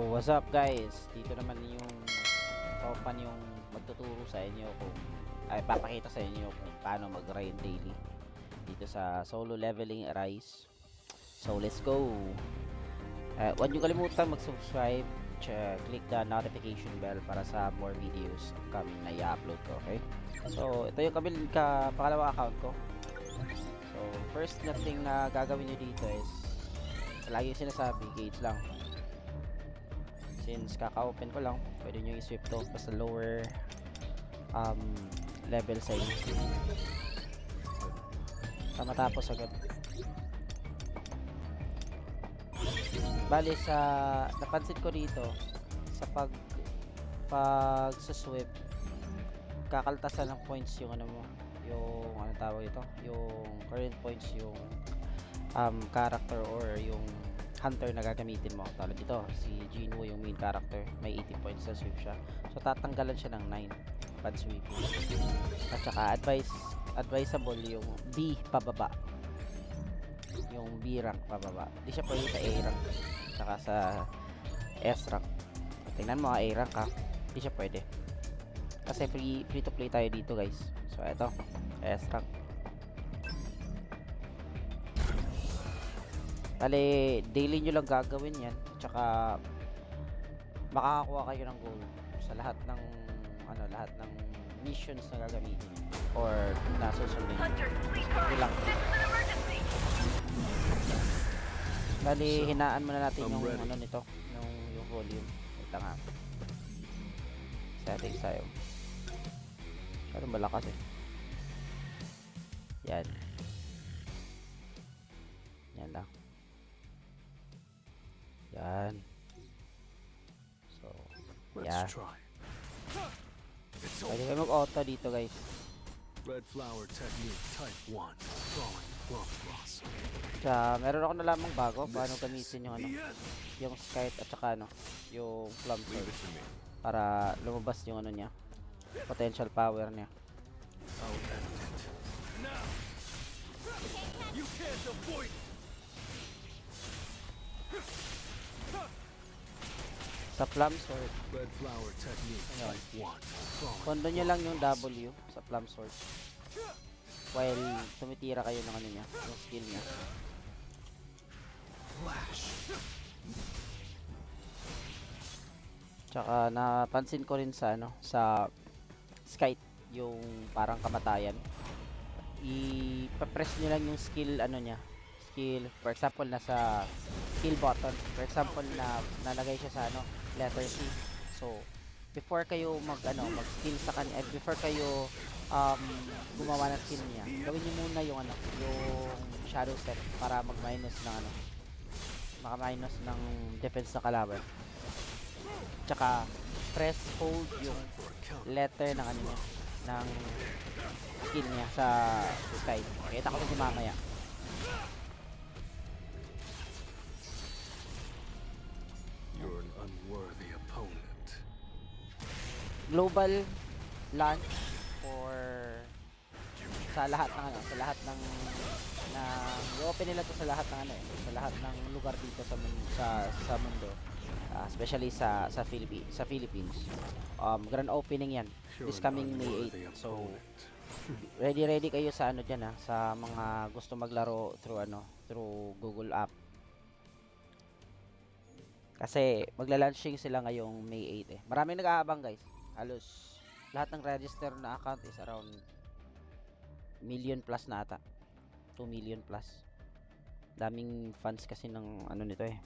So, what's up guys? Dito naman yung Topan yung magtuturo sa inyo kung papakita sa inyo kung paano mag-grind daily dito sa solo leveling Arise. So, let's go. Huwag nyo kalimutan mag-subscribe, click the notification bell para sa more videos upcoming na i-upload ko, okay? So, ito yung pangalawang account ko. So, first na thing na gagawin nyo dito is lagi sinasabi, gauge lang. Since kaka-open ko lang, pwede nyo i-sweep to basta lower level sa inyo. Sa matapos agad. Bali napansin ko dito sa pag-sweep, kakaltasan ng points yung yung tawag ito, yung current points yung character or yung hunter na gagamitin mo. Tulad dito, si Jinwoo yung main character, may 80 points na sweep siya. So tatanggalan siya ng 9 pad sweeping. At saka advisable yung B pababa. Yung B rank pababa. Hindi siya pwede sa A rank. Saka sa S rank. Tingnan mo A rank ha. Hindi siya pwede. Kasi free to play tayo dito guys. So eto, S rank. Bale, daily nyo lang gagawin yan. Tsaka makakakuha kayo ng gold sa lahat ng missions na gagamitin nyo or nasusunod nyo. So, lang. Bale, hinaan muna natin yung nito, yung volume. Wait lang ha. Settings tayo. Masyadong malakas eh. Yan. Yan lang. Yan. So, yeah. Pwede kayo mag-auto dito guys. Red flower technique type 1. Drawing plum gloss. Meron ako nalamang bago paano gamitin yung skite at saka yung plum sword para lumabas yung niya, potential power niya. You can't avoid. Sa plum sword, Red flower technique type 1. kondo nyo lang yung W sa plum sword while tumitira kayo ng niya, yung skill niya. Flash. Tsaka napansin ko rin sa sa skite yung parang kamatayan. I-press nyo lang yung skill skill, for example nasa skill button, for example nalagay siya sa letter C. So before kayo mag-skill sa kanya, before kayo gumawa ng skill niya, gawin niyo muna yung shadow step para mag-minus ng maka-minus ng defense na kalaban. Tsaka press hold yung letter ng ng skill niya sa sky. Kita ko si mamaya. You're an unworthy opponent. Global launch for sa lahat ng i-open nila to sa lahat ng sa lahat ng lugar dito sa mundo. Especially sa Philippines. Grand opening yan this coming May 8. So ready kayo sa diyan sa mga gusto maglaro through Google app. Kasi magla-launching sila ngayong May 8 eh. Maraming nag-aabang guys. Halos lahat ng register na account is around million plus na ata. 2 million plus. Daming fans kasi ng nito eh.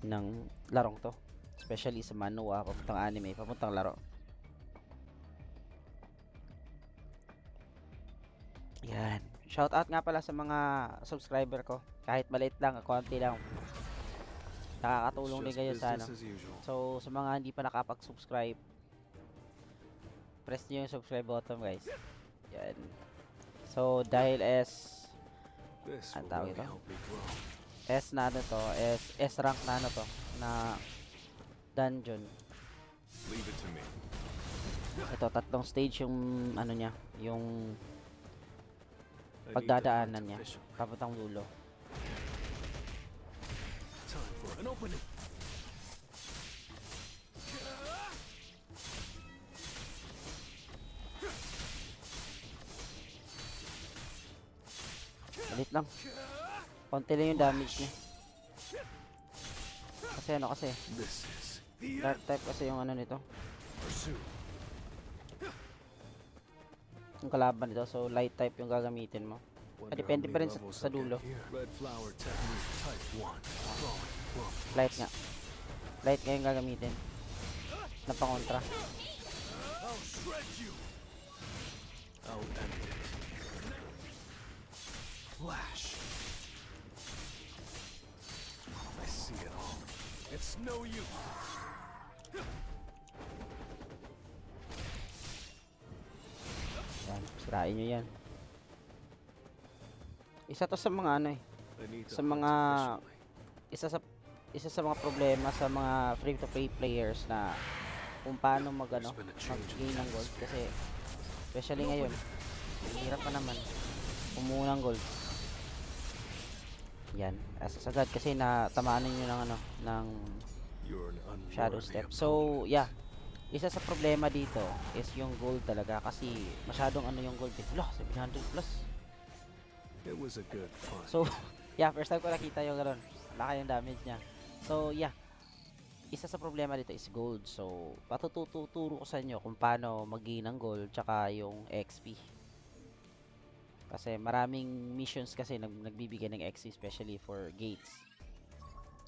Ng larong to. Especially sa manhwa, papuntang anime, papuntang laro. Yan. Shoutout nga pala sa mga subscriber ko. Kahit maliit lang, konti lang. Nakakatulong din kayo sa So, sa mga hindi pa nakapag-subscribe, press nyo yung subscribe button guys. Yan. So, dahil ang tawag ito? S na to, S rank na na dungeon. Leave it to me. Ito, tatlong stage yung niya, yung pagdadaanan niya, papuntang dulo. Time for an opening. Ulit lang. Konti lang yung damage niya. Kasi ano kasi, This is dark type kasi yung ano nito. pursue. Yung kalaban nito. So light type yung gagamitin mo. Wonder depende how pa many rin sa levels I'll dulo. get here. Red flower technique type 1. Drawing plum Light blossom. nga. Light nga yung gagamitin. Na pangontra. I'll shred you. I'll end it. Flash. I see it all. It's no use. Yan. Sirain nyo yan. Isa to sa mga ano eh. I need to Sa hunt mga- efficiently. Isa sa mga problema sa mga free-to-play players na kung paano mag-ano, There's been a change in mag-gain ng gold. atmosphere. Kasi, especially ngayon, hirap pa naman kumuha ng gold. Yan. Asasagad kasi natamaan ninyo ng ano, ng You're an unworthy shadow step. opponent. So, yeah. Isa sa problema dito is yung gold talaga kasi masyadong ano yung gold eh. Loh, 700 plus. It was a good fight. So, yeah, first time ko nakita yung gano'n. Laki yung damage niya. So, yeah. Isa sa problema dito is gold. So, patututuro ko sa inyo kung paano mag-gain ng gold tsaka yung XP. Kasi maraming missions kasi nagbibigay ng XP especially for gates.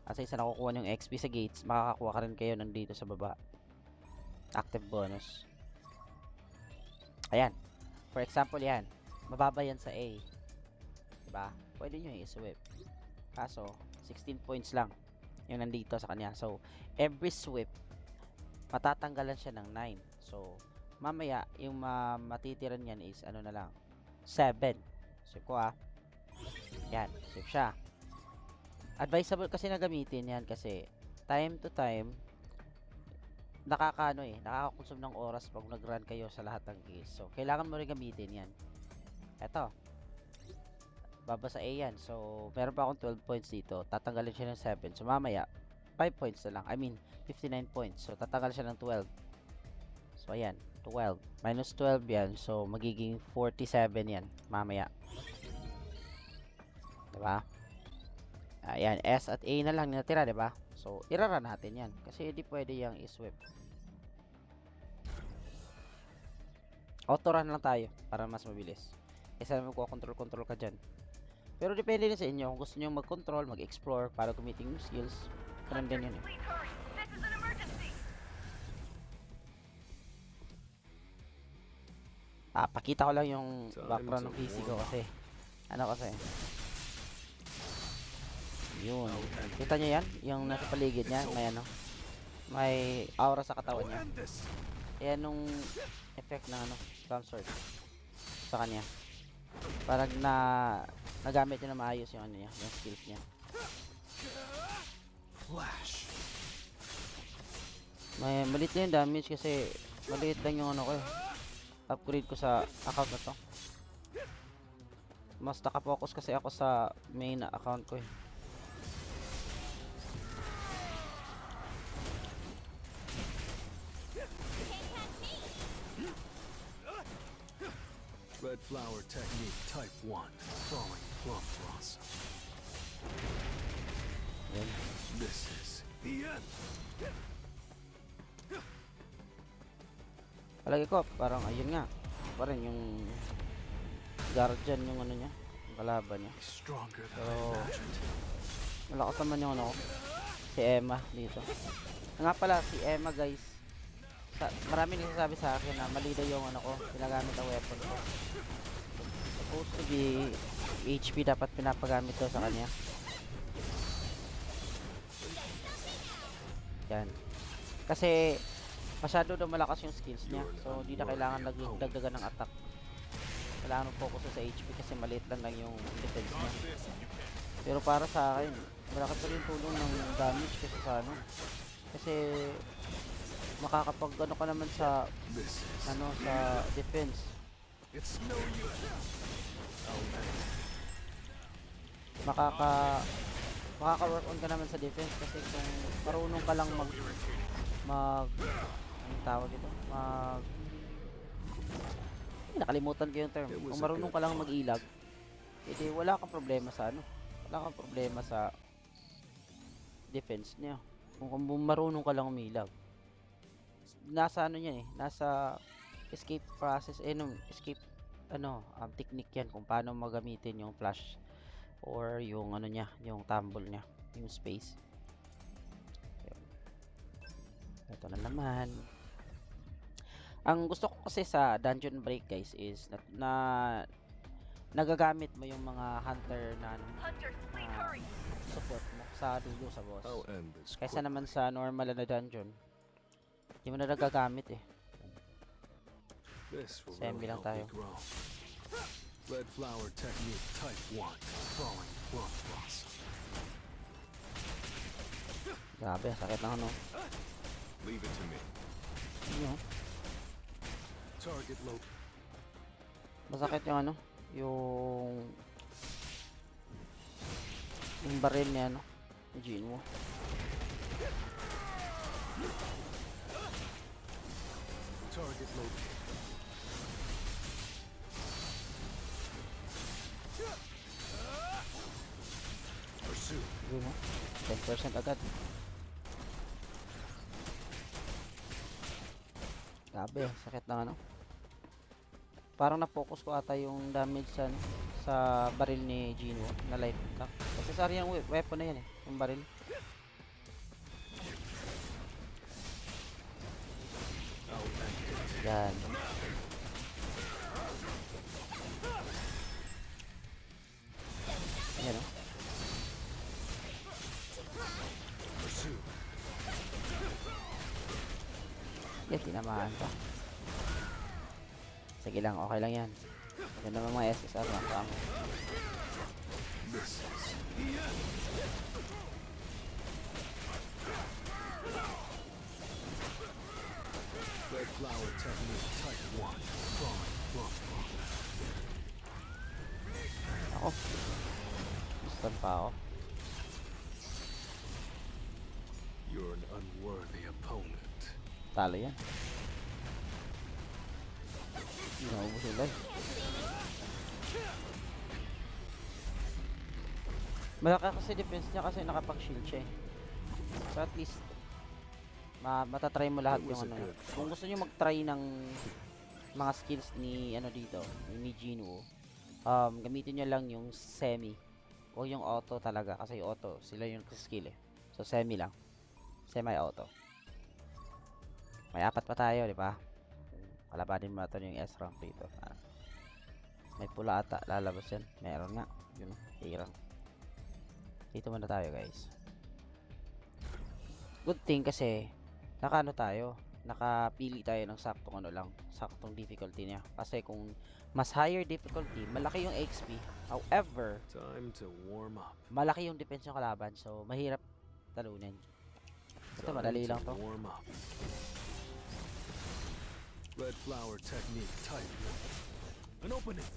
Kasi isa nakukuha ng XP sa gates, makakakuha ka rin kayo nandito sa baba. Active bonus. Ayan. For example yan. Mababa yan sa A. Diba? Pwede nyo i-sweep. Kaso, 16 points lang yung nandito sa kanya. So, every sweep, matatanggalan siya ng 9. So, mamaya, yung matitiran yan is, ano na lang, 7. Sweep ko Yan, sweep siya. Advisable kasi na gamitin yan kasi, time to time, nakaka-consume ng oras pag nag-run kayo sa lahat ng kills. So, kailangan mo rin gamitin yan. Eto. Baba sa A yan. So, meron pa akong 12 points dito. Tatanggalin siya ng 7. So, mamaya, 5 points na lang. I mean, 59 points. So, tatanggal siya ng 12. So, ayan. 12. Minus 12 yan. So, magiging 47 yan. Mamaya. Diba? Ayan. S at A na lang natira, diba? So, irara natin yan. Kasi hindi pwede yung i-sweep. Auto-run lang tayo para mas mabilis. Kasi magko-control ka dyan. Pero depende din sa inyo kung gusto nyo mag-control, mag-explore para gumitin yung skills. Ganun ganyan eh. Pakita ko lang yung background ng PC ko kasi ano kasi yun. Kita nyo yan? Yung nasa paligid niya, may ano, may aura sa katawan niya. I'll end this. Ayan nung effect ng ano, Storm Sword sa kanya. Parang nagamit niya na maayos yung ano niya, yung skills niya. Flash. Maliit lang yung damage kasi maliit lang yung ano ko upgrade ko sa account na to. Mas nakapokus kasi ako sa main account ko eh. Red flower technique type 1. Falling plum blossom. Yan. This is the end. Palagi ko parang ayun nga. Parang yung guardian yung ano niya, yung kalaban niya. He's stronger than So, I imagined. malakas naman yung ano ko. Si Emma dito. Nga pala si Emma guys. Marami nagsasabi sa akin na mali daw yung ano ko, pinagamit ang weapon ko. Supposed to be HP dapat pinapagamit daw sa kanya. Yan. Kasi masyado daw malakas yung skills niya. So hindi na kailangan dagdagan ng attack. Kailangan focus sa HP kasi maliit lang yung defense niya. Pero para sa akin, malaki pa rin tulong ng damage kasi sa ano. Kasi makakapag ano ka naman sa This is ano sa defense. it's no use. I'll end it. Makaka-work on ka naman sa defense kasi kung marunong ka lang anong tawag dito? Nakalimutan ko yung term. Kung marunong ka lang mag-ilag, edi wala kang problema sa ano. Wala kang problema sa defense niya. Kung marunong ka lang umilag. Nasa ano yan eh, nasa escape process, escape technique yan kung paano magamitin yung flash or yung ano niya, yung tumble niya, yung space. Yun. Ito na naman. Ang gusto ko kasi sa dungeon break guys is nagagamit mo yung mga hunter na support mo sa dulo sa boss. I'll end this Kaysa quickly. naman sa normal na dungeon, hindi mo na nagagamit eh. This will Semi really lang help me tayo. grow. Red flower technique type 1. Falling plum blossom. Grabe, sakit ng ano. Leave it to me. Ano? Target low. Masakit yung ano, yung baril niya ano, yung Jinwoo. Target low. Pursue. Yun mo, 10% agad. Grabe, sakit ng ano. Parang na-focus ko ata yung damage sa ano, sa baril ni Jinwoo na light attack. Kasi sari yung weapon na yan eh, yung baril. I'll end it. Yan. Ayan o. Pursue. Yan, tinamaan pa. Sige lang, okay lang yan. Yan naman mga SSR lang kamo. Misses. Red flower technique type 1. Falling plum blossom. Ako. Stun pa ako. You're an unworthy opponent. Talo yan. Hindi na ubus yung life. Malaki kasi defense niya kasi nakapag-shield siya eh. So at least matatry mo lahat yung ano. Kung gusto niyo mag-try ng mga skills ni ano dito, ni Jinwoo, gamitin niyo lang yung semi o yung auto talaga kasi yung auto sila yung skill eh. So semi lang. Semi-auto. May 4 pa tayo, di ba? Kalabanin mo natin yung S-rank dito. May pula ata, lalabas yan. Meron nga. Yun, A-rank. Dito muna tayo, guys. Good thing kasi, nakaano tayo. Nakapili tayo ng saktong ano lang. Saktong difficulty niya. Kasi kung mas higher difficulty, malaki yung XP. However, Time to warm up. malaki yung defense ng kalaban. So, mahirap talunin. Ito, madali lang to. Warm up. Red flower technique type 1. An opening.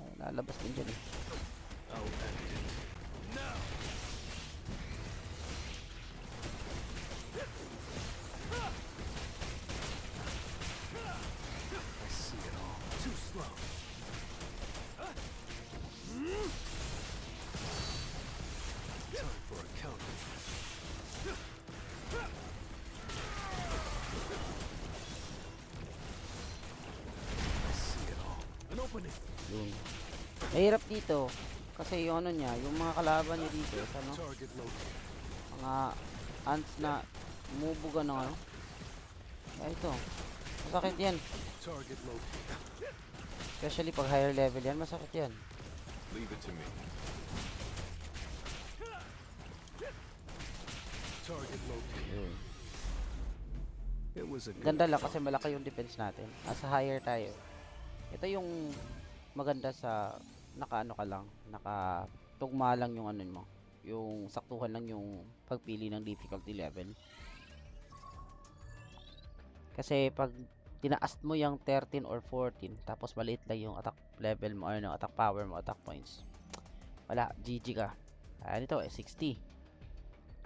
Ay, lalabas din dyan eh. I'll end it. Now. I see it all. Too slow. Time for a counter. I see it all. An opening. Yun. Mahirap dito. Kasi yung ano niya, yung mga kalaban niya dito, ano, Target located. mga ants na umubuga ng ano. Kaya ito, masakit yan. Target located. Especially pag higher level yan, masakit yan. Leave it to me. Target located. Yun. It was a good Ganda lang fight. kasi malaki yung defense natin. Nasa higher tayo. Ito yung maganda sa nakaano ka lang, nakatugma lang yung ano mo. Yung saktuhan lang yung pagpili ng difficulty level. Kasi pag tinaas mo yung 13 or 14, tapos maliit lang yung attack level mo, ano, attack power mo, attack points. Wala, GG ka. Ayan ito, 60.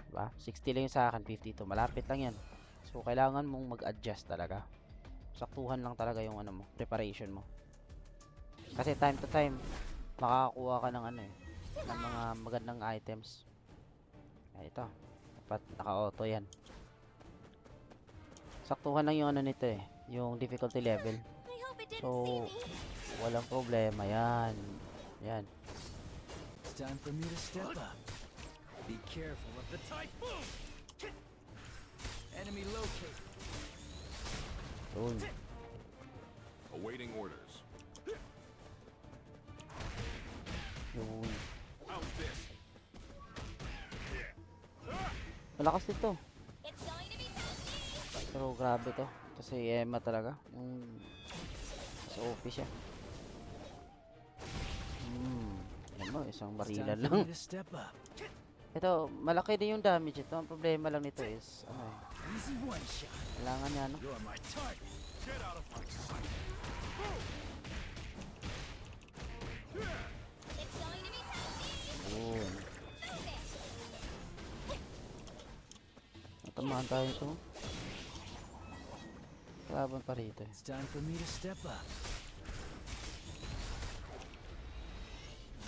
Diba? 60 lang yung sa akin, 52. Malapit lang yan. So, kailangan mong mag-adjust talaga. Saktuhan lang talaga yung ano mo, preparation mo. Kasi time to time, makakakuha ka ng ano eh, ng mga magandang items. Ay, ito. Dapat naka-auto yan. Saktuhan lang yung ano nito eh, yung difficulty level. I hope it didn't So, see me. walang problema yan. Yan. It's time for me to step up. Be careful of the typhoon. Enemy located. Yun. Awaiting orders. Yun. How's this? Malakas nito. It's going to be tasty. Pero grabe to. Kasi Emma talaga. Yung sa OP siya. Alam mo, isang It's barilan time for lang. me to step up. Ito, malaki din yung damage ito. Ang problema lang nito is, ano eh, Easy one shot. kailangan niya, no? You're my target. Get out of my sight. It's going to be tasty. Yun. Natamaan tayo ito. Kalaban pa rito eh. It's time for me to step up.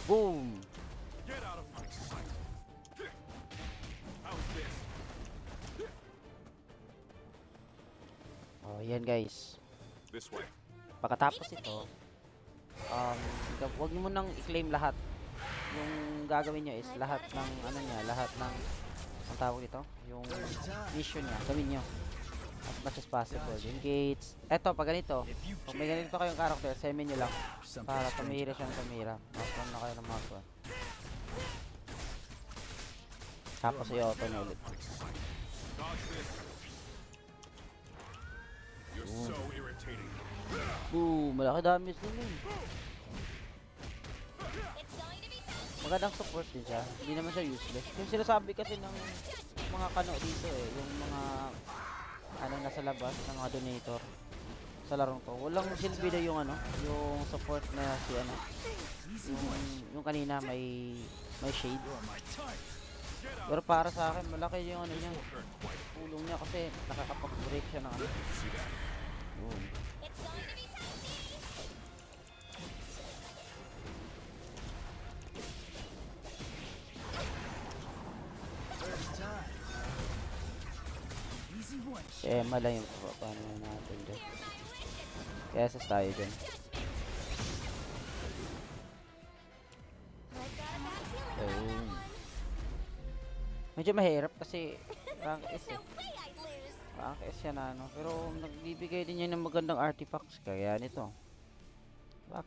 Boom! Get out of my sight. How's this? Oh, yan guys. This way. Pagkatapos ito, wag niyo munang i-claim lahat. Yung gagawin niyo is lahat ng ano niya, lahat ng ang tawag dito, yung mission niya, gawin niyo as much as possible. Yung gates. Eto, pag ganito, If you pag may ganito kayong character, semin niyo lang something para strange tumira about siyang tumira. Mas na kayo ng mga kuwan. Tapos i-auto niyo ulit. Dodge this. You're so irritating. Boom! Malaki damage din yun. It's going to be tasty. Magandang support din siya. Hindi naman siya useless. Yung sinasabi kasi ng mga kano dito eh, yung mga ano nasa labas, ng mga donator sa larong to. Walang silbi na yung ano, yung support na si ano, yung kanina may shade. You're my target. Pero para sa akin, malaki yung ano niya, tulong niya kasi nakakapag-break siya ng ano. Boom. It's going to be tasty. First time. Easy one Si shot. Emma lang yung paano natin dyan. Kaya sas tayo dyan. I've got a bad feeling about Boom. that one. Medyo mahirap kasi rank S There's eh. no way I'd lose. Rank S yan ano. Pero nagbibigay din yan ng magandang artifacts. Kaya nito.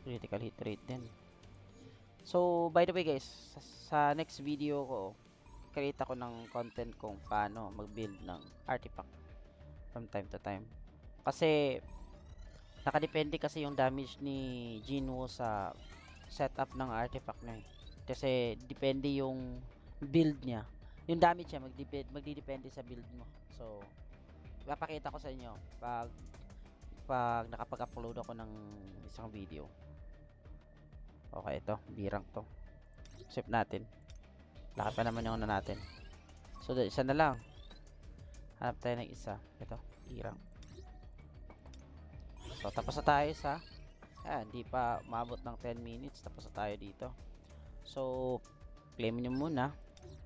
Critical hit rate din. So, by the way guys, sa next video ko, create ako ng content kung paano mag-build ng artifact from time to time. Kasi, nakadepende kasi yung damage ni Jinwoo sa setup ng artifact niya eh. Kasi, depende yung build niya. Yung damage niya, magdidepende sa build mo. So, papakita ko sa inyo pag nakapag-upload ako ng isang video. Okay, ito. Birang to. Save natin. Laki pa naman yung ano natin. So, isa na lang. Hanap tayo ng isa. Ito. Birang. So, tapos na tayo sa hindi pa maabot ng 10 minutes. Tapos na tayo dito. So, claim nyo muna.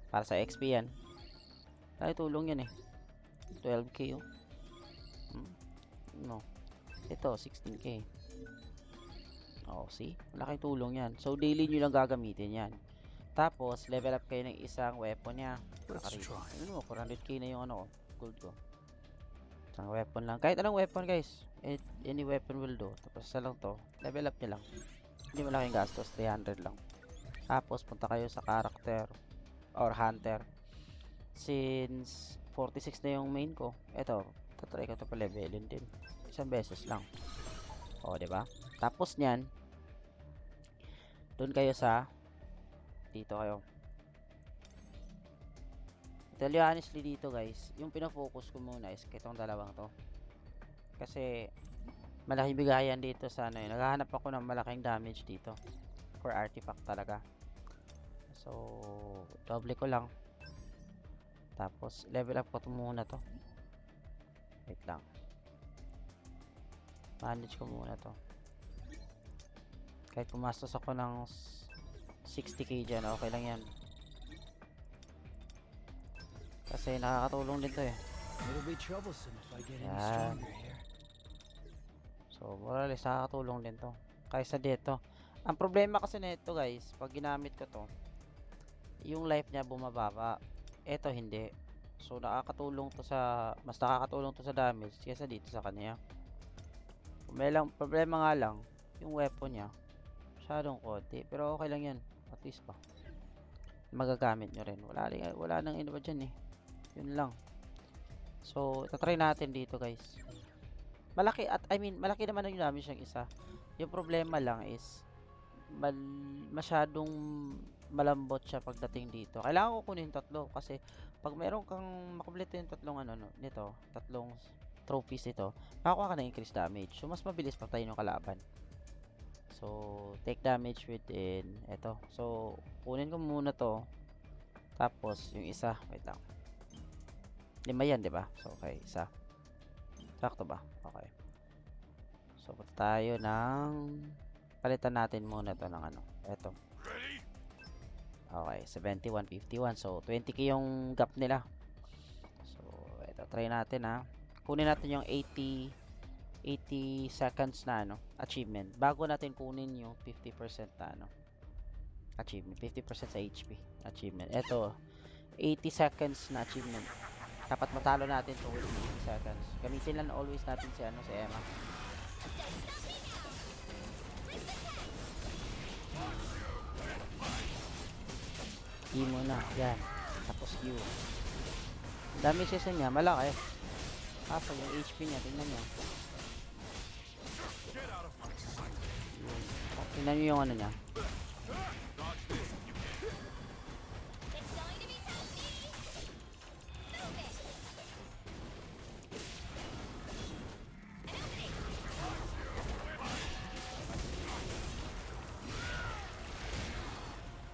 Para sa XP yan. Tayo tulong yan eh. 12k oh. No. Ito, 16k. Oh, see? Malaking tulong yan. So, daily nyo lang gagamitin yan. Tapos, level up kayo ng isang weapon niya. Let's try. Ano mo, 400k na yung ano, gold ko. Isang weapon lang. Kahit anong weapon, guys. Any weapon will do. Tapos, isa lang to. Level up nyo lang. Hindi malaking gastos. 300 lang. Tapos, punta kayo sa character or hunter. Since 46 na yung main ko, eto, tatry ko to pa levelin din. Isang beses lang. O, diba? Tapos nyan, doon kayo sa, dito kayo. Tell you honestly dito guys, yung pinafocus ko muna is itong dalawang to. Kasi, malaking bigayan dito sa ano yun. Naghahanap ako ng malaking damage dito. For artifact talaga. So, doble ko lang. Tapos, level up ko to muna to. Wait lang. Manage ko muna to. Kahit pumastos ako ng 60k dyan, okay lang yan. Kasi nakakatulong din to eh. It'll be troublesome if I get any Yeah. stronger here. So, more or less nakakatulong din to. Kaysa dito. Ang problema kasi nito guys, pag ginamit ko to, yung life niya bumababa. Ito hindi. So, mas nakakatulong to sa damage kaysa dito sa kanya. Problema nga lang, yung weapon niya, masyadong konti. Pero okay lang yan. At least ba. Magagamit nyo rin. Wala nang iba dyan eh. Yun lang. So, itatry natin dito guys. Malaki naman yung damage ng isa. Yung problema lang is masyadong malambot siya pagdating dito. Kailangan ko kunin tatlo kasi pag meron kang makumpleto yung tatlong trophies nito, makakuha ka ng increased damage. So, mas mabilis patayin yung kalaban. So, take damage within eto. So, kunin ko muna to. Tapos, yung isa, wait lang. 5 yan, di ba? So, okay, isa. Sakto ba? Okay. So, punta tayo ng palitan natin muna to ng ano. Eto. Okay, 71, 51. So, 20k yung gap nila. So, eto, try natin ha. Kunin natin yung 80 seconds na ano, achievement. Bago natin kunin yung 50% na ano, achievement. 50% sa HP achievement. Eto, 80 seconds na achievement. Dapat matalo natin to with 80 seconds. Gamitin lang always natin si ano, si Emma. E muna, yan. Tapos Q. Dami season niya, malaki. Kaso yung HP niya, tingnan niyo. Tingnan niyo yung ano niya. It's going to be tasty. Move it. An opening.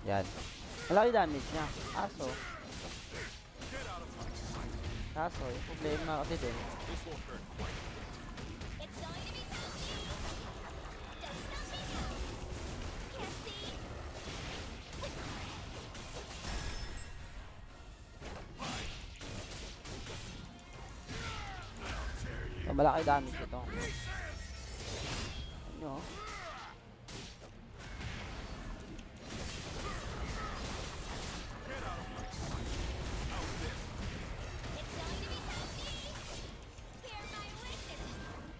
Yan. Malaki damage niya. Kaso, yung problema kasi din. This won't hurt quite. It's going to be tasty. Just something else. Can't see. So, malaki damage ito. Ano? It's going to be tasty. Hear my wishes.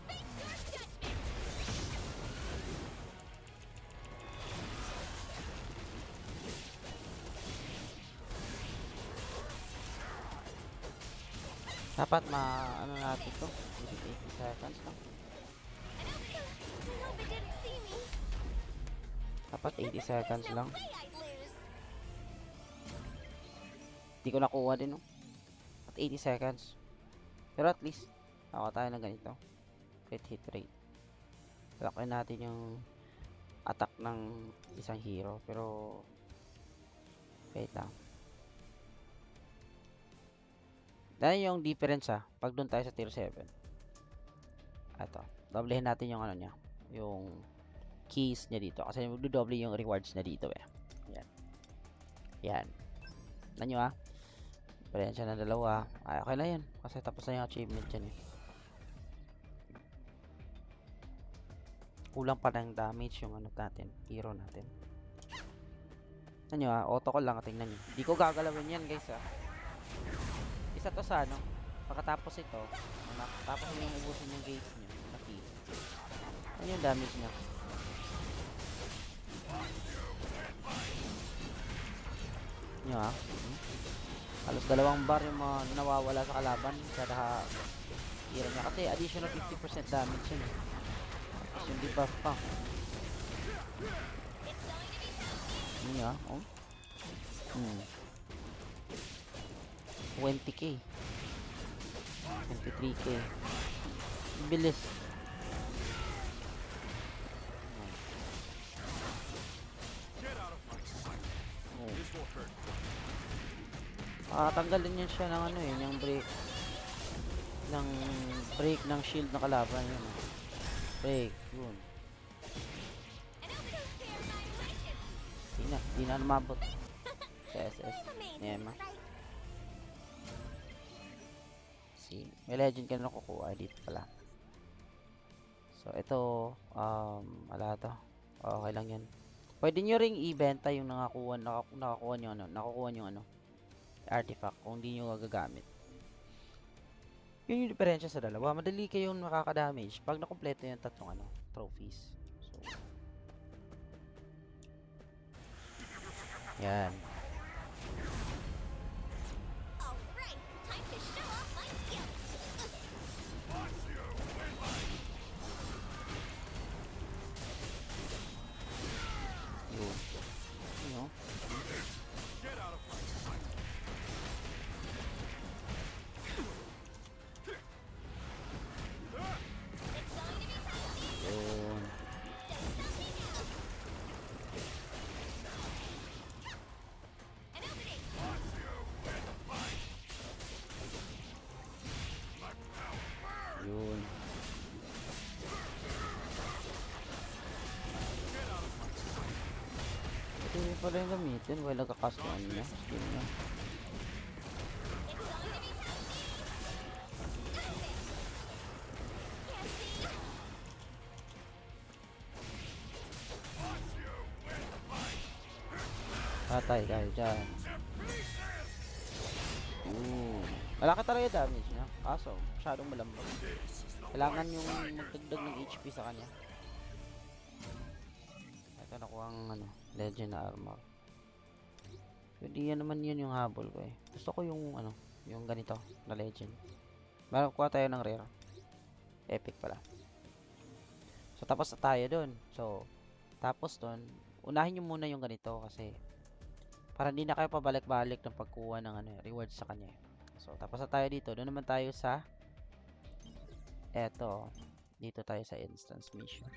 Make your judgment. Dapat ano natin to? 80 seconds lang. Hope it didn't see me. Dapat 80 seconds No lang. way I'd lose. Hindi ko nakuha din, no? At 80 seconds. Pero at least, nakakuha tayo ng ganito. Crit hit rate. Lakin natin yung attack ng isang hero. Pero, wait lang. Dahil yung difference pag doon tayo sa tier 7. Ito. Doblehin natin yung ano niya. Yung keys niya dito. Kasi magdodoble yung rewards niya dito eh. Yan. Yan. Tignan nyo Diferensya na dalawa. Ay, okay lang yan. Kasi tapos na yung achievement dyan eh. Kulang pa ng damage yung ano natin. Hero natin. Tignan nyo auto ko lang. Tingnan nyo. Hindi ko gagalawin yan guys Isa to sa ano. Pagkatapos ito. Tapos yung ubusin yung gates nyo. Ano yung damage niya? Nyo halos 2 bar yung mga nawawala sa kalaban kada hero niya. Kasi additional 50% damage yun Tapos yung debuff pa. Nyo 20k 23k bilis. Get out of my sight. This won't hurt. Tanggal din yan siya ng ano yung break. ng shield ng kalaban yun. Oh. Break, yun. And over to fair annihilation. Di na lumabot. Sa SS. Amazing, Nema. right? May legend ka na nakukuha dito pala. So, ito, wala to. Okay lang yan. Pwede nyo ring ibenta yung nakakuha nyo ano, artifact kung di nyo gagamit. Yun yung diferensya sa dalawa. Madali kayong makaka-damage pag nakompleto yung tatlong trophies. So, yan. Alright, time to show off my skills. Yun. You know? Get out of my sight. It's going to be tasty. Yun. Don't stop me now. And over to Yun. Ito yung pala yung gamitin. While nagkakast yung ano niya. Skill niya. It's going to be tasty. Can't see. Patay dahil dyan. Malaki talaga yung damage niya. Kaso, masyadong malambot. Kailangan yung magdagdag ng HP sa kanya. Ito nakuha ang legend na armor. Hindi yan naman yun yung habol ko eh. Gusto ko yung yung ganito na legend. Kuha tayo ng rare. Epic pala. So tapos na tayo dun. So tapos dun, unahin nyo muna yung ganito kasi para hindi na kayo pabalik-balik ng pagkuha ng rewards sa kanya. So tapos na tayo dito. Doon naman tayo sa eto. Dito tayo sa instance mission.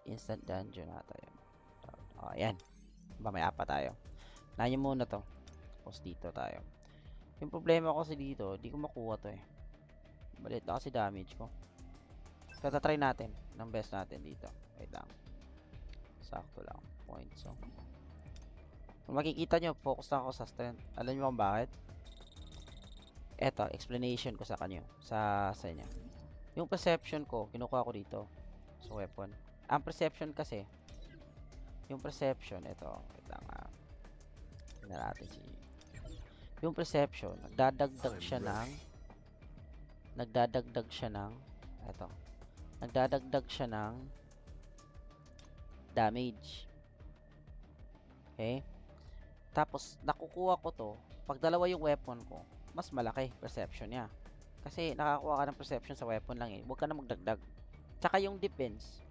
Instant dungeon na tayo. Oh, ayan. Mamaya pa tayo. Unahin nyo muna to. Tapos dito tayo. Yung problema ko kasi dito, di ko makuha to eh. Balit na kasi damage ko. So, try natin ng best natin dito. Wait lang. Sakto lang. Points. So, kung makikita nyo, focus lang ako sa strength. Alam nyo kung bakit? Eto, explanation ko sa kanyo. Sa inyo. Yung perception ko, kinukuha ko dito. Sa weapon. Ang perception kasi, yung perception, ito. Wait lang tingnan natin si yung perception, nagdadagdag siya ng eto. Nagdadagdag siya ng damage. Okay? Tapos nakukuha ko to pag dalawa yung weapon ko, mas malaki perception niya. Kasi nakakuha ka ng perception sa weapon lang eh. Huwag ka na magdagdag. Tsaka yung defense,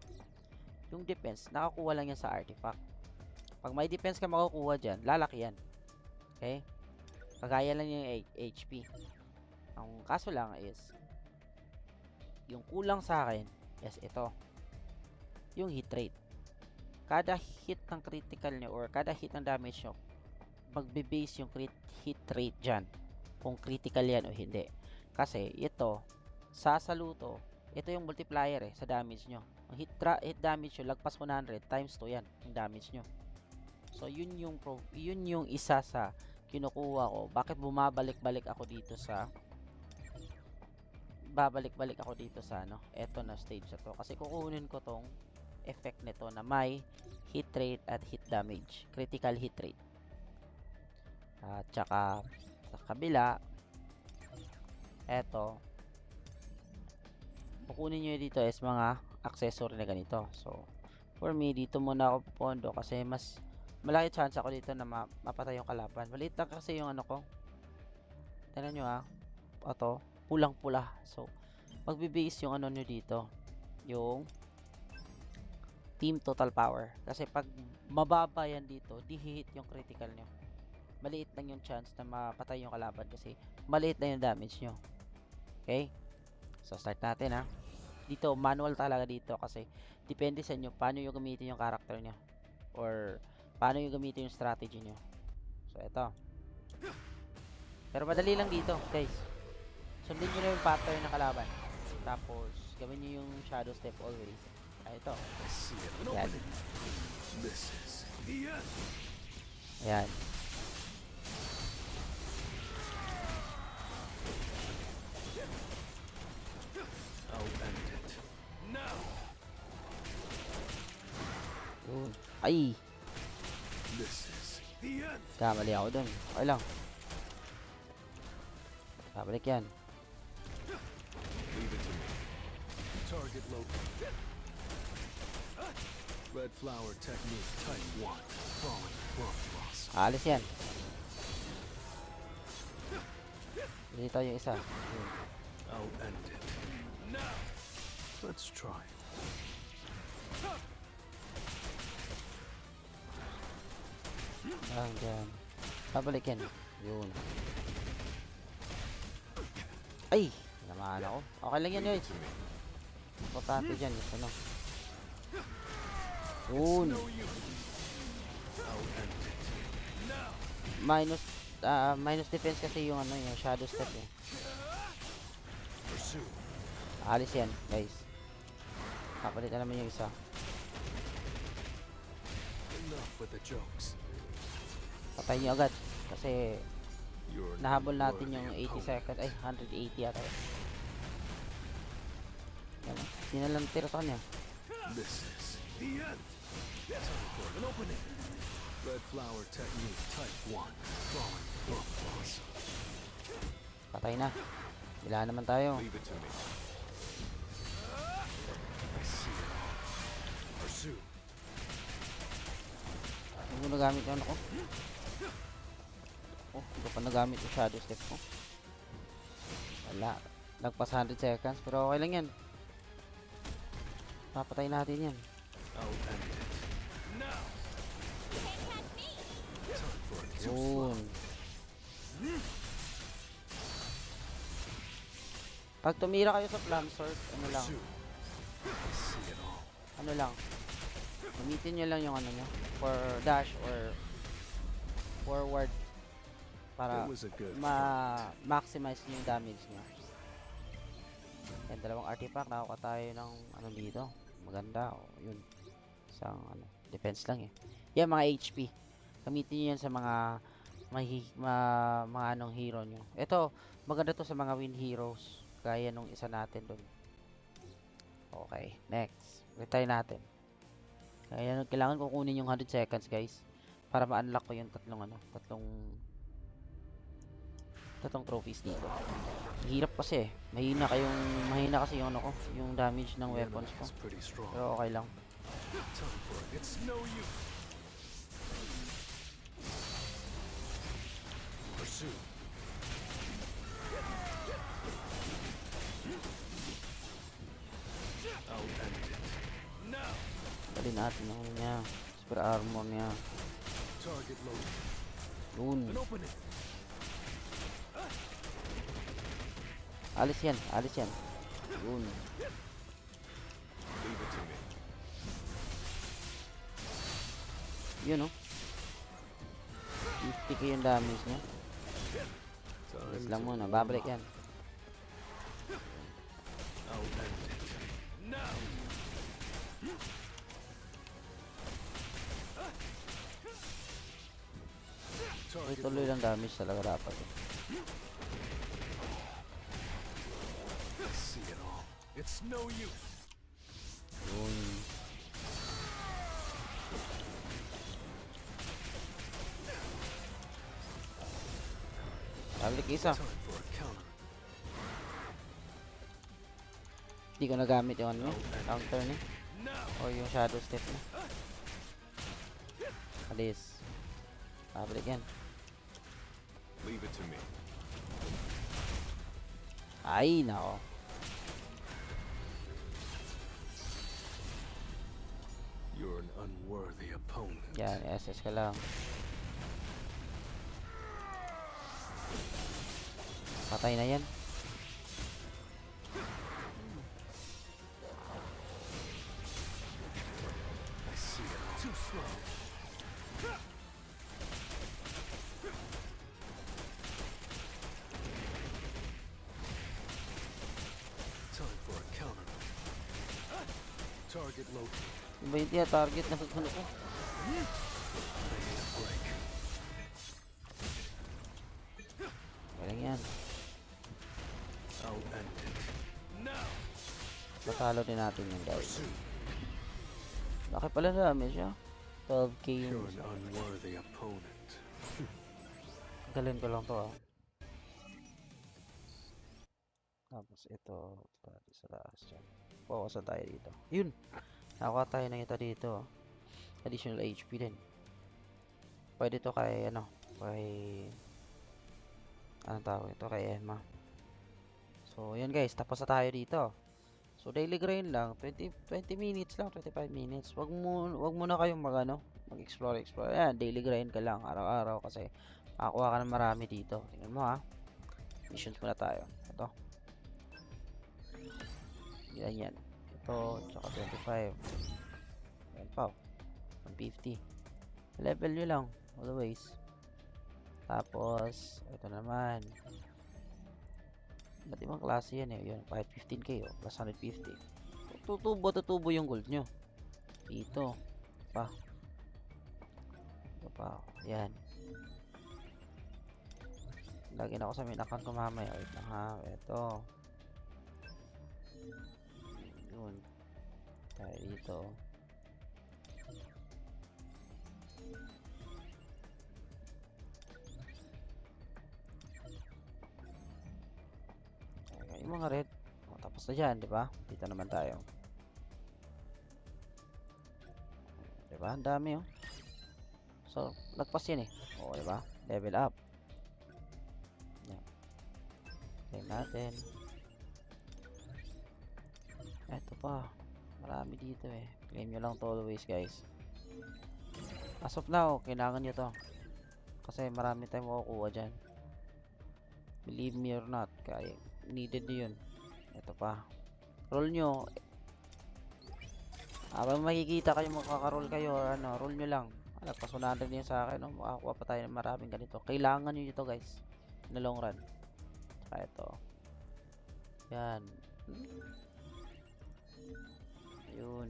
nakakuha lang yan sa artifact. Pag may defense ka makukuha dyan, lalaki yan. Okay? Kagaya lang yung HP. Ang kaso lang is, yung kulang sa akin is ito. Yung hit rate. Kada hit ng critical nyo or kada hit ng damage nyo, magbe-base yung hit rate dyan. Kung critical yan o hindi. Kasi ito, sasaluto, ito yung multiplier sa damage nyo. Ang hit damage nyo, lagpas 100 times 2 yan, yung damage nyo. So, yun yung isa sa kinukuha ko. Bakit bumabalik-balik ako dito sa eto na stage na to. Kasi kukunin ko tong effect nito na may hit rate at hit damage. Critical hit rate. At saka sa kabila, eto, kukunin nyo dito is mga accessory na ganito. So, for me, dito muna ako pupondo kasi mas malaki chance ako dito na mapatay yung kalaban. Maliit lang kasi yung ko. Tignan nyo Ito, pulang-pula. So, magbe-base yung nyo dito. Yung team total power. Kasi pag mababa yan dito, di hit yung critical nyo. Maliit lang yung chance na mapatay yung kalaban kasi maliit lang yung damage nyo. Okay? So, start natin Dito, manual talaga dito kasi depende sa inyo paano yung gamitin yung character nyo. Or paano yung gamitin yung strategy nyo. So, ito. Pero madali lang dito, guys. Sundin nyo na yung pattern ng kalaban. Tapos, gawin nyo yung shadow step always. Ay, ito. I see it. An Yan. opening. This is the end. Ayan. I'll end it. Now! Yun. Ay! This is The end! Kamali ako dun. Okay lang. Babalik yan. leave it to me. Target located. Red flower technique type 1. Falling plum blossom. Alis yan. Dito yung isa. Yun. I'll end it. Now! Let's try. Lang dyan. Babalik yan. Yun. Ay! Namaan ako. Okay lang yan Leave yun. it to me. Importante dyan. Yung ano. Yun. No use. I'll end it. Now! Minus defense kasi yung ano yung shadow step eh. Pursue. Alis yan guys. Kapalit na naman yung isa. Enough with the jokes. Patay nyo agad. Kasi You're an nahabol natin yung unworthy 80 opponent. seconds. Ay 180 yata yun. Yan. Hindi na lang tira sa kanya. This is The end! time for an opening. Red flower technique type 1. Falling plum blossom. Patay na. Bila naman tayo. Leave it to me. I see it all. Pursue. Hindi ko nagamit yung ano ko. Oh, hindi ko pa nagamit yung shadow step ko. Wala. Nagpas 100 seconds pero okay lang yan. Papatay natin yan. I'll end it. Now! Can't catch me! Time for a too slow. Yun. Pag tumira kayo sa plum sword, ano lang, Pursue. I see it all. ano lang. Gamitin nyo lang yung ano nyo. For dash or forward. Para It was a good fight. ma-maximize nyo yung damage nyo. Yan, dalawang artifact. Nakakuha tayo ng ano dito. Maganda. O, yun. Isang ano, defense lang eh. Yan, mga HP. Gamitin nyo yan sa mga mga anong hero nyo. Ito, maganda to sa mga win heroes. Gaya nung isa natin dun. Okay, next. Retry natin. Kaya kailangan ko kunin yung 100 seconds guys. Para ma-unlock ko yung tatlong trophies dito. Hirap kasi eh. Mahina kasi yung ano ko, yung damage ng The weapons enemy ko. is pretty strong. Pero okay lang. Time for it. It's no use! Pursue. I'll end it. Now! Dali natin yung ano niya. Super armor niya. Target loaded. Yun. An opening. Alis yan. Alis yan. Yun. Leave it to me. Yun oh. 50k yung damage niya. Time Alis lang to muna. warm Babalik up. yan. I'll end it. Now! Ay, Target tuloy loaded. lang damage talaga dapat. I see it all. It's no use! Yun. Babalik isa. Time for a counter. Hindi ko nagamit yung ano, counter niya. Now! O yung shadow step niya. Alis. Babalik yan. Leave it to me. Ay, nako. You're an unworthy opponent. Yan, SS ka lang. Patay na yan. I see it all. Too slow! Target located. Yung ba yung tina-target na ano ko? Making a break. Galing yan. I'll end it. Now! Matalo din natin yung guys. Pursue. Laki pala dami siya. 12k You're yung an unworthy opponent. galing ko lang to ah. Tapos ito, pati sa taas dyan. Focus na tayo dito. Yun! Nakuha tayo ng ito dito. Additional HP din. Pwede to kay ano, kay anong tawag ito, kay Emma. So yun guys, tapos na tayo dito. So daily grind lang, 20 minutes lang, 25 minutes. Wag mo na kayong mag-explore. Yan, daily grind ka lang araw-araw kasi makakuha ka ng marami dito. Tingnan mo ha. Missions muna tayo. Ito. Yan. Ito, tsaka 25. Yan pa. 150. Level nyo lang, always. Tapos, ito naman. Ba't ibang klase yan eh. Yun, 515k plus 150. Tutubo yung gold nyo. Dito. Pa. Ito pa. Yan. Lagi na ako sa main account ko mamaya. Wait lang ha. Ito. Yun. Tayo dito. Yung mga red. O, tapos na dyan, di ba? Dito naman tayo. Di ba? Ang dami oh. So, nagpas yan eh. O, di ba? Level up. Yan. Claim natin. Eto pa. Marami dito eh. Claim nyo lang to always guys. As of now, kailangan nyo to. Kasi marami tayong makukuha dyan. Believe me or not, kaya needed nyo yun. Ito pa. Roll nyo. Habang makikita kayo, makaka-roll kayo, roll nyo lang. Nagpasunan rin yun sa akin, makakuha pa tayo ng maraming ganito. Kailangan nyo ito guys. Na long run. Saka ito. Yan. Yun.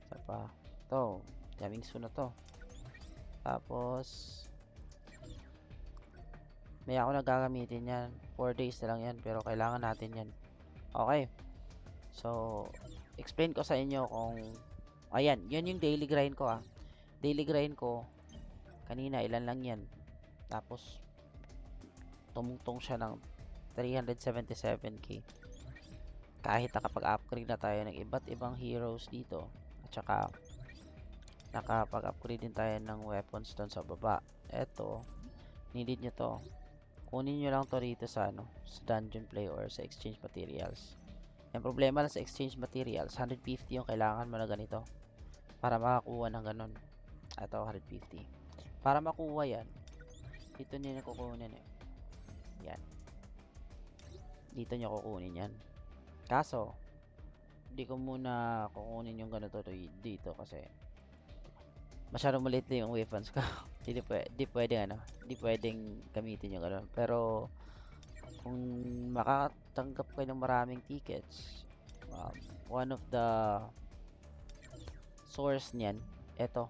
Isa pa. Ito. Daming na to. Tapos may ako nagagamitin yan. 4 days na lang yan. Pero kailangan natin yan. Okay. So, explain ko sa inyo kung ayan, yun yung daily grind ko ah. Daily grind ko kanina, ilan lang yan. Tapos tumungtong siya ng 377k. Kahit nakapag-upgrade na tayo ng iba't ibang heroes dito. At saka nakapag-upgrade din tayo ng weapons doon sa baba. Eto, needed nyo to. Kunin nyo lang to rito sa sa dungeon play or sa exchange materials. Yung problema lang sa exchange materials, 150 yung kailangan mo na ganito para makakuha ng ganun. Ito, 150. Para makuha yan, dito nyo na kukunin eh. Yan. Dito nyo kukunin yan. Kaso, hindi ko muna kukunin yung ganito dito kasi masyadong maliit lang yung weapons ko. Hindi pwedeng gamitin yung gano'n. Pero kung makatanggap kayo ng maraming tickets, one of the source niyan, eto.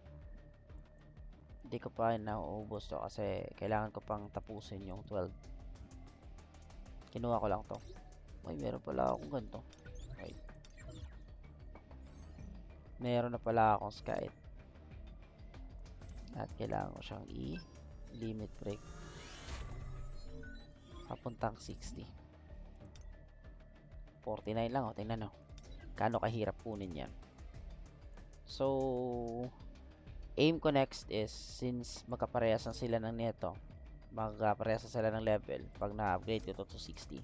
Hindi ko pa nauubos to kasi kailangan ko pang tapusin yung 12. Kinuha ko lang to. Ay, meron pala akong ganito. Wait. Meron na pala akong Skype. At kailangan ko siyang i-limit break papuntang 60. 49 lang tingnan o. Gaano kahirap kunin yan. So, aim ko next is, since magkaparehas na sila ng neto, magkaparehas na sila ng level pag na-upgrade ko to 60.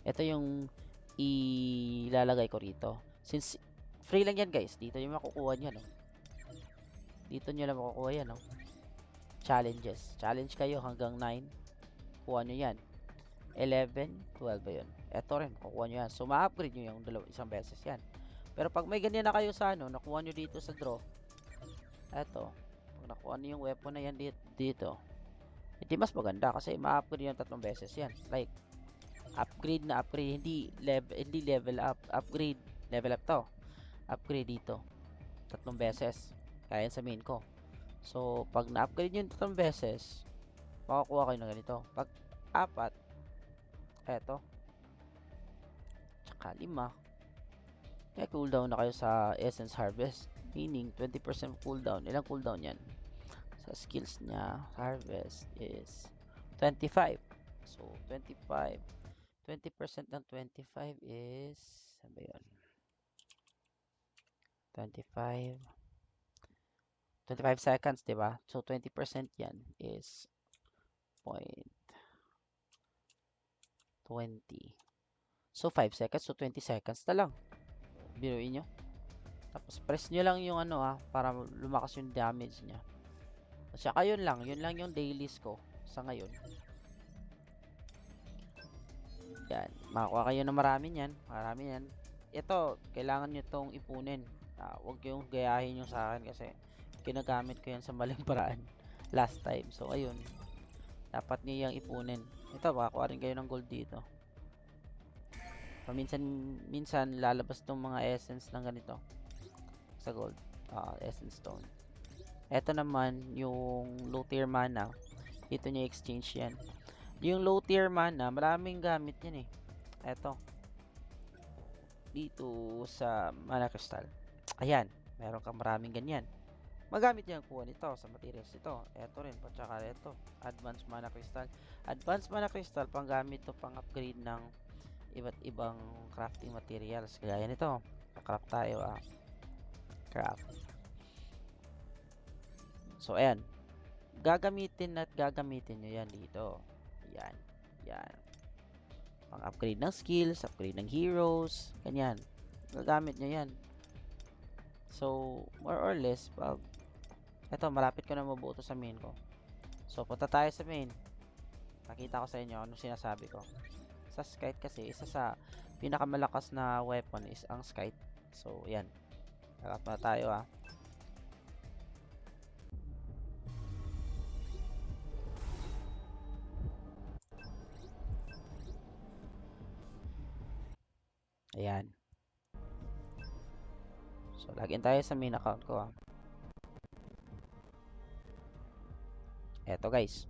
Ito yung ilalagay ko rito. Since free lang yan guys, dito yung makukuha nyo Dito nyo lang makukuha yan Challenges. Challenge kayo hanggang 9. Kuha nyo yan. 11, 12 ba yun? Ito rin, kukuha nyo yan. So, ma-upgrade nyo yung isang beses yan. Pero pag may ganyan na kayo sa nakuha nyo dito sa draw. Eto. Pag nakuha nyo yung weapon na yan dito. Hindi mas maganda kasi ma-upgrade yung 3 beses yan. Like, upgrade na upgrade. Hindi level up. Upgrade. Level up to. upgrade dito. 3 beses. Kaya yan sa main ko. So, pag na-upgrade nyo yung 3 beses, makakuha kayo ng ganito. Pag 4, eto. Tsaka 5, may cooldown na kayo sa Essence Harvest. Meaning, 20% cooldown. Ilang cooldown yan? Sa skills niya, Harvest is 25. So, 25. 20% ng 25 is, ano ba yun? 25 seconds, di ba? So, 20% yan is 0.20. So, 5 seconds. So, 20 seconds na lang. Biruin nyo. Tapos, press nyo lang yung para lumakas yung damage niya. At saka yun lang yung dailies ko sa ngayon. Yan. Makakuha kayo ng marami yan. Ito, kailangan nyo itong ipunin. Huwag kayong gayahin yung sa akin kasi ginagamit ko yan sa maling paraan last time. So, ayun. Dapat nyo yung ipunin. Ito, makakuha rin kayo ng gold dito. Minsan lalabas tong mga essence ng ganito sa gold. Essence stone. Ito naman, yung low tier mana. Dito nyo exchange yan. Yung low tier mana, maraming gamit yan eh. Ito. Dito sa mana crystal. Ayan, meron kang maraming ganyan. Magamit yan kuha nito sa materials ito. Ito rin, tsaka ito. Advanced mana crystal. Advanced mana crystal, panggamit to pang upgrade ng iba't ibang crafting materials. Kaya nito, craft tayo craft. So, ayan. Gagamitin nyo yan dito. Yan. Pang upgrade ng skills, upgrade ng heroes, ganyan. Gagamit nyo yan. So, more or less, pag eto, malapit ko na mabuo to sa main ko. So, punta tayo sa main. Nakita ko sa inyo anong sinasabi ko. Sa Skite kasi, isa sa pinakamalakas na weapon is ang Skite. So, yan. Harap na tayo Ayan. So, login tayo sa main account ko Eto guys.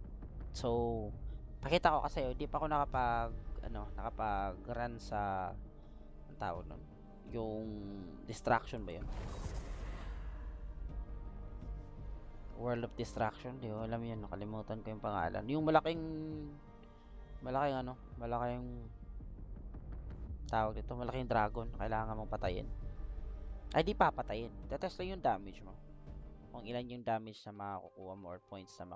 So, pakita ko kasi hindi pa ako nakapag-run sa ang tawag nun. Yung distraction ba yun? World of Distraction. Di ko alam yun. Nakalimutan ko yung pangalan. Yung malaking tawag dito. Malaking dragon. Kailangan mong patayin. Ay, di papatayin. Tetest lang yung damage mo. Kung ilan yung damage na makakukuha mo or points na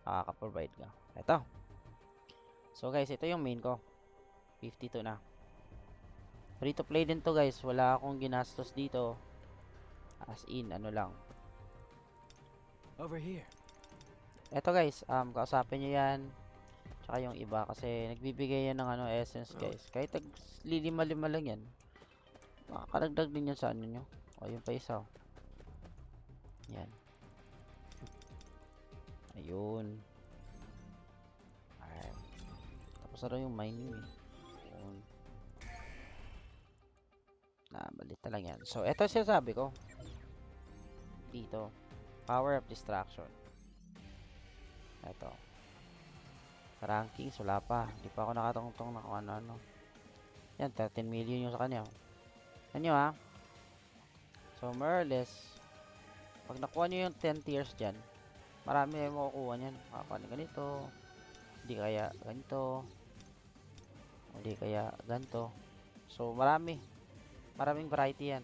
makaka-provide ka. Ito. So guys, ito yung main ko. 52 na. Free to play din to guys. Wala akong ginastos dito. As in, lang. Over here. Ito guys, kausapin nyo yan. Tsaka yung iba kasi nagbibigay yan ng essence guys. Kahit lima-lima lang yan. Makakaragdag din yan sa nyo. O, yung pa isa. Yan. Ayun. Alright. Tapos na yung mining Ayun. Balita lang yan. So, ito sinasabi ko. Dito. Power of Distraction. Ito. Rankings, wala pa. Hindi pa ako nakatungtong na kung ano-ano. Yan, 13 million yung sa kanya. Ano So, more or less, pag nakuha nyo yung 10 tiers dyan, marami yung makukuha nyan. Makakuha nyo ganito, hindi kaya ganito, hindi kaya ganito. So, maraming variety yan.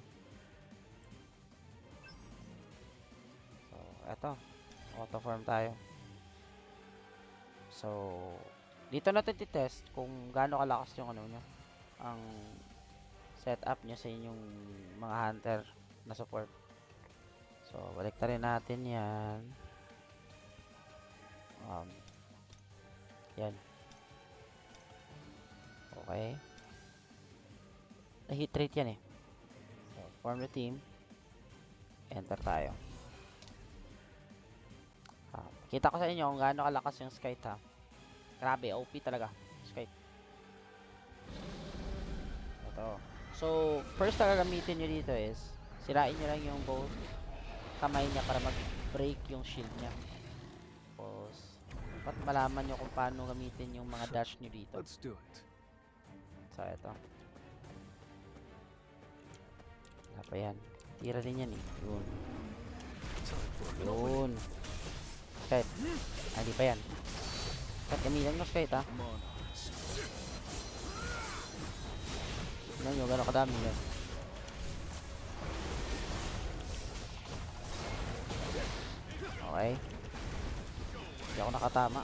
So, eto, auto farm tayo. So, dito natin titest kung gaano kalakas yung nyo, ang setup nyo sa inyong mga hunter na support. So, balik rin natin yan. Yan. Okay. Na-hit rate yan So, form the team. Enter tayo. Kita ko sa inyo kung gaano kalakas yung Skite Grabe, OP talaga. Skite. Ito. So, first na gagamitin nyo dito is, sirain nyo lang yung both kamay niya para mag-break yung shield niya. Tapos, dapat malaman nyo kung paano gamitin yung mga dash nyo dito. Let's do it. So, ito. Wala pa yan. Tira din yan eh. Yun. Time for an opening. Yun. Kahit. Ah, di pa yan. Kahit gamitin mo kahit ha. Monarchs. Tignan nyo, gano'ng kadami yan. Okay. Hindi ako nakatama.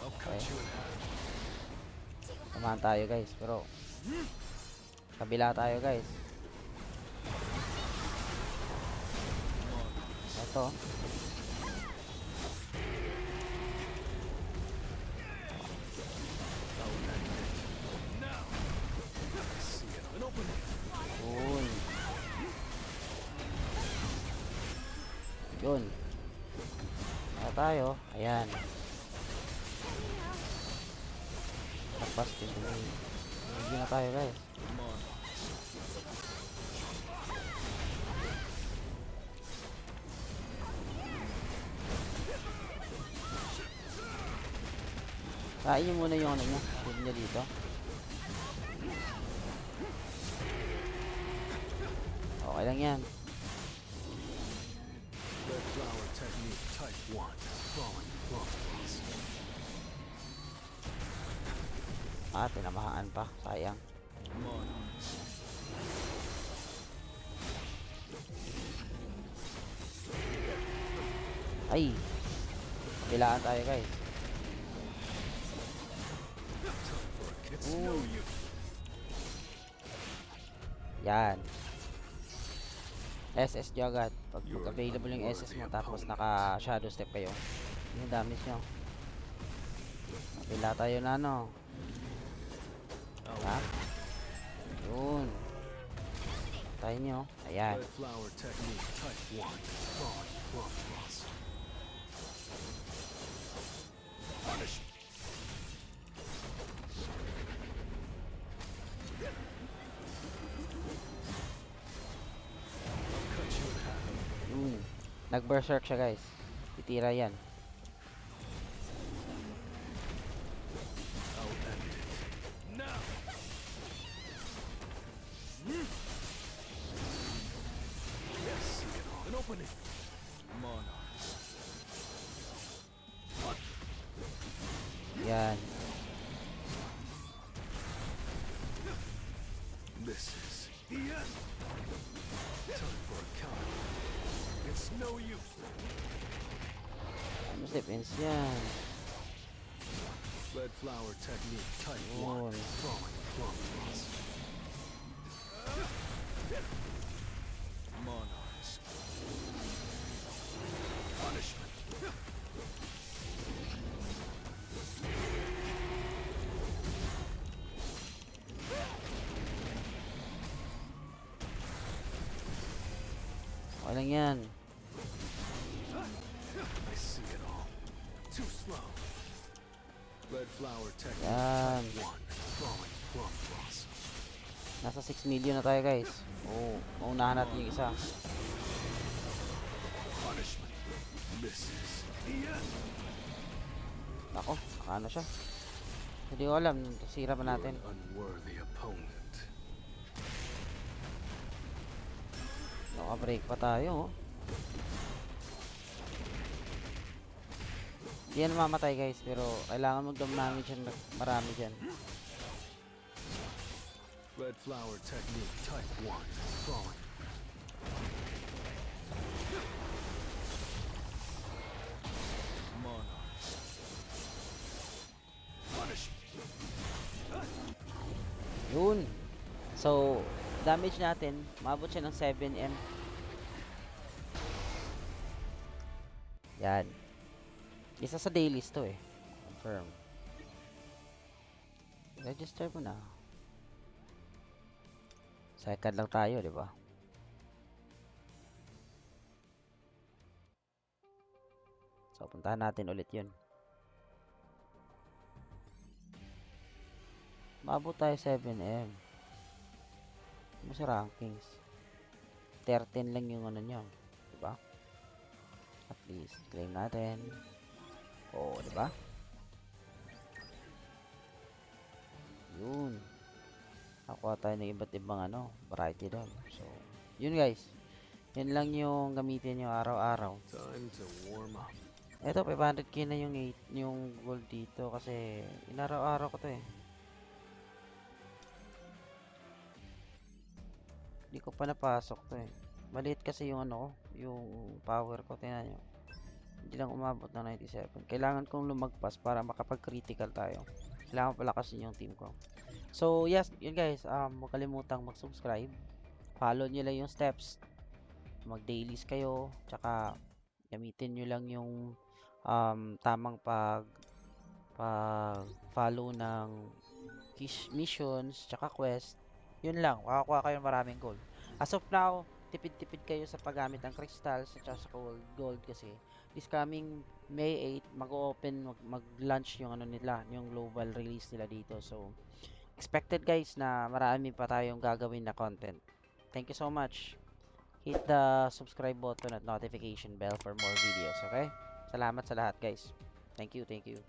I'll cut Okay. you in half. Samahan tayo guys, pero kabila tayo guys. Ito. See it. An opening. Yun. Yun. Ano tayo? Ayan. Tapos din. Hindi na tayo guys. Monarchs. Kain nyo muna yung ano niya. Shield niya dito. Okay lang yan. Red flower technique type 1. Falling crossbows. Ah, tinamahaan pa. Sayang. Monarchs. Ay! Kabilaan tayo guys. Time for a kiss. Ooh. No use. Yan. SS nyo agad. Pag available yung SS mo tapos naka shadow step kayo. Yung damage nyo. Kabila tayo na ano. Ha? Yun. Tayo nyo. Ayan. Red flower technique type 1. Falling crossbows. Punish. I'll cut you in half. Yun. Nag-berserk siya guys. Titira yan. I'll end it. Now. Yes, see it all. An opening. Monarchs. Yan. This is the end. Time for a counter. It's no use. Ano defense yan? Red flower technique type 1. Yun. Falling crossbows. Monarchs. Punishment. Okay lang yan. I see it all. Too slow. Red flower technique Yan. type 1. Falling crossbows. Nasa 6 million na tayo guys. Oo. Maunahan natin yung isa. Punishment. This is the end. Ako, ano siya? Hindi ko alam. Sira pa natin. You're an unworthy opponent. Naka-break pa tayo. Oh. Hindi yan mamatay guys. Pero kailangan mag-damage yan. Marami dyan. Red flower technique type 1. Falling. Monarchs. Punish. Yun. So, damage natin. Maabot siya ng 7M. Yan. Isa sa dailies to eh. Confirm. Register mo na. Second lang tayo, di ba? So, puntahan natin ulit yun. Maabot tayo 7M. Ano sa rankings? 13 lang yung ano nyo. Diba? At least, claim natin. Oo, diba? Yun. Nakuha tayo ng iba't ibang ano, variety doon. So, yun guys. Yun lang yung gamitin nyo araw-araw. Time to warm up. Eto, 500k na yung gold dito kasi inaraw-araw ko to eh. Hindi ko pa napasok to eh. Maliit kasi yung ano ko, yung power ko. Tingnan nyo. Hindi lang umabot ng 97. Kailangan kong lumagpas para makapag-critical tayo. Kailangan pala kasi yung team ko. So, yes, yun guys. Huwag kalimutang mag-subscribe. Follow nyo lang yung steps. Mag-dailies kayo. Tsaka, gamitin nyo lang yung tamang pag-follow ng missions, tsaka quest. Yun lang, makakuha kayo ng maraming gold. As of now, tipid-tipid kayo sa paggamit ng crystals at sa gold kasi this coming May 8 mag-open mag-launch yung ano nila, yung global release nila dito. So, expected guys na marami pa tayong gagawin na content. Thank you so much. Hit the subscribe button at notification bell for more videos, okay? Salamat sa lahat guys. Thank you, thank you.